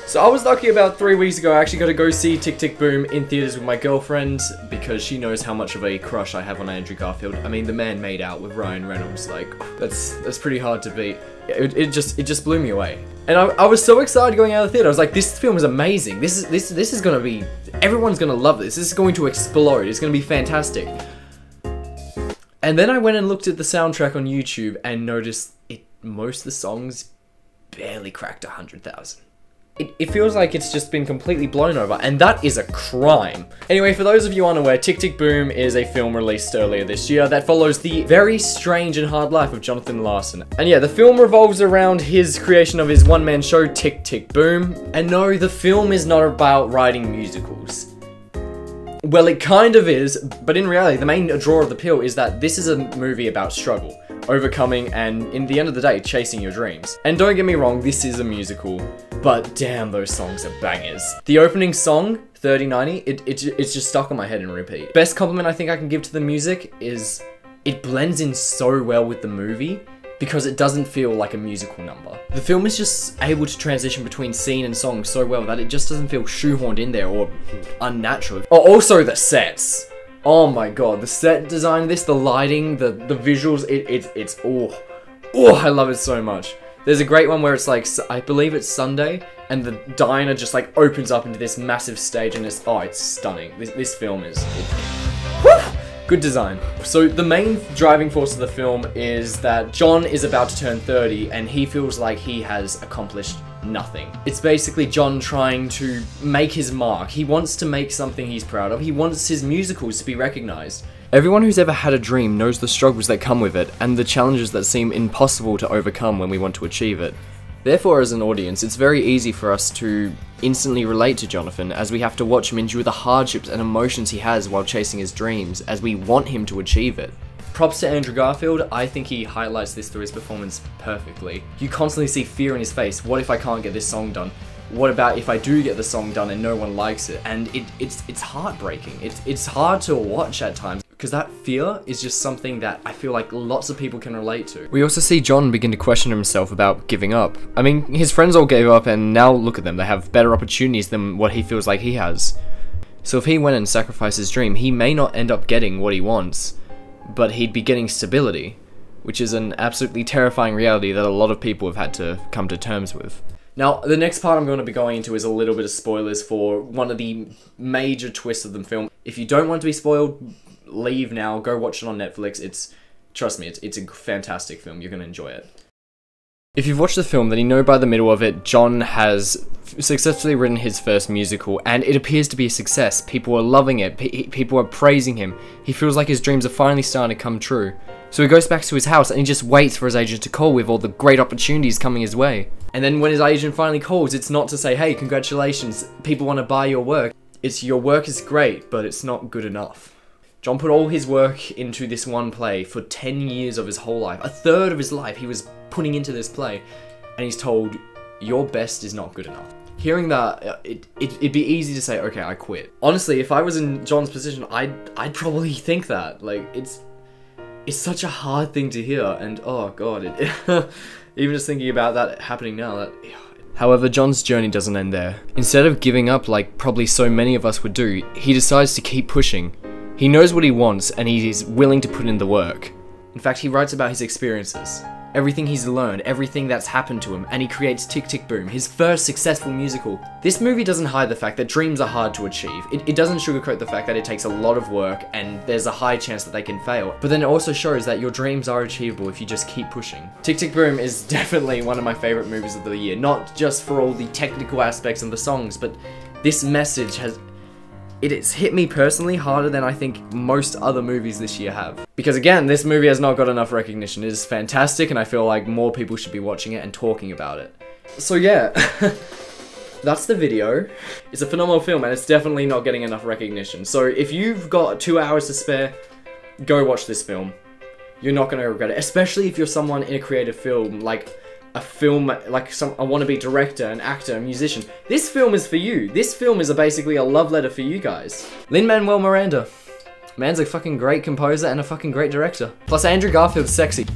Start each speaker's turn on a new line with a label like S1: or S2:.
S1: So I was lucky about 3 weeks ago. I actually got to go see Tick, Tick, Boom in theaters with my girlfriend because she knows how much of a crush I have on Andrew Garfield. I mean, the man made out with Ryan Reynolds. Like, that's pretty hard to beat. It just blew me away. And I was so excited going out of the theater. I was like, this film is amazing. This is gonna be, everyone's gonna love this. This is going to explode. It's gonna be fantastic. And then I went and looked at the soundtrack on YouTube and noticed most of the songs barely cracked 100,000. It feels like it's just been completely blown over, and that is a crime. Anyway, for those of you unaware, Tick, Tick, Boom is a film released earlier this year that follows the very strange and hard life of Jonathan Larson. And yeah, the film revolves around his creation of his one-man show, Tick, Tick, Boom. And no, the film is not about writing musicals. Well, it kind of is, but in reality, the main draw of the appeal is that this is a movie about struggle, overcoming, and in the end of the day, chasing your dreams. And don't get me wrong, this is a musical, but damn, those songs are bangers. The opening song, 3090, it's just stuck on my head and repeat. Best compliment I think I can give to the music is it blends in so well with the movie because it doesn't feel like a musical number. The film is just able to transition between scene and song so well that it just doesn't feel shoehorned in there or unnatural. Oh, also the sets. Oh my god, the set design of this, the lighting, the visuals, it's I love it so much. There's a great one where it's like, I believe it's Sunday, and the diner just like opens up into this massive stage and it's stunning. This film is, good design. So the main driving force of the film is that John is about to turn 30 and he feels like he has accomplished nothing. It's basically John trying to make his mark. He wants to make something he's proud of. He wants his musicals to be recognized. Everyone who's ever had a dream knows the struggles that come with it and the challenges that seem impossible to overcome when we want to achieve it. Therefore, as an audience, it's very easy for us to instantly relate to Jonathan as we have to watch him endure the hardships and emotions he has while chasing his dreams as we want him to achieve it. Props to Andrew Garfield, I think he highlights this through his performance perfectly. You constantly see fear in his face. What if I can't get this song done? What about if I do get the song done and no one likes it? And it's heartbreaking. It's hard to watch at times because that fear is just something that I feel like lots of people can relate to. We also see John begin to question himself about giving up. I mean, his friends all gave up and now look at them. They have better opportunities than what he feels like he has. So if he went and sacrificed his dream, he may not end up getting what he wants, but he'd be getting stability, which is an absolutely terrifying reality that a lot of people have had to come to terms with. Now, the next part I'm going to be going into is a little bit of spoilers for one of the major twists of the film. If you don't want to be spoiled, leave now, go watch it on Netflix. Trust me, it's a fantastic film, you're going to enjoy it. If you've watched the film, then you know by the middle of it, John has successfully written his first musical, and it appears to be a success. People are loving it, people are praising him. He feels like his dreams are finally starting to come true. So he goes back to his house and he just waits for his agent to call with all the great opportunities coming his way. And then when his agent finally calls, it's not to say, hey, congratulations, people want to buy your work. It's your work is great, but it's not good enough. John put all his work into this one play for 10 years of his whole life. A third of his life he was putting into this play, and he's told, your best is not good enough. Hearing that, it'd be easy to say, okay, I quit. Honestly, if I was in John's position, I'd probably think that. Like, it's such a hard thing to hear, and oh god, even just thinking about that happening now, However, John's journey doesn't end there. Instead of giving up like probably so many of us would do, he decides to keep pushing. He knows what he wants, and he's willing to put in the work. In fact, he writes about his experiences, everything he's learned, everything that's happened to him, and he creates Tick, Tick, Boom, his first successful musical. This movie doesn't hide the fact that dreams are hard to achieve. It doesn't sugarcoat the fact that it takes a lot of work, and there's a high chance that they can fail. But then it also shows that your dreams are achievable if you just keep pushing. Tick, Tick, Boom is definitely one of my favorite movies of the year, not just for all the technical aspects and the songs, but this message has hit me personally harder than I think most other movies this year have. Because again, this movie has not got enough recognition. It is fantastic, and I feel like more people should be watching it and talking about it. So yeah, that's the video. It's a phenomenal film, and it's definitely not getting enough recognition. So if you've got 2 hours to spare, go watch this film. You're not going to regret it, especially if you're someone in a creative field, like a film, like a wannabe director, an actor, a musician. This film is for you. This film is basically a love letter for you guys. Lin-Manuel Miranda. Man's a fucking great composer and a fucking great director. Plus Andrew Garfield's sexy.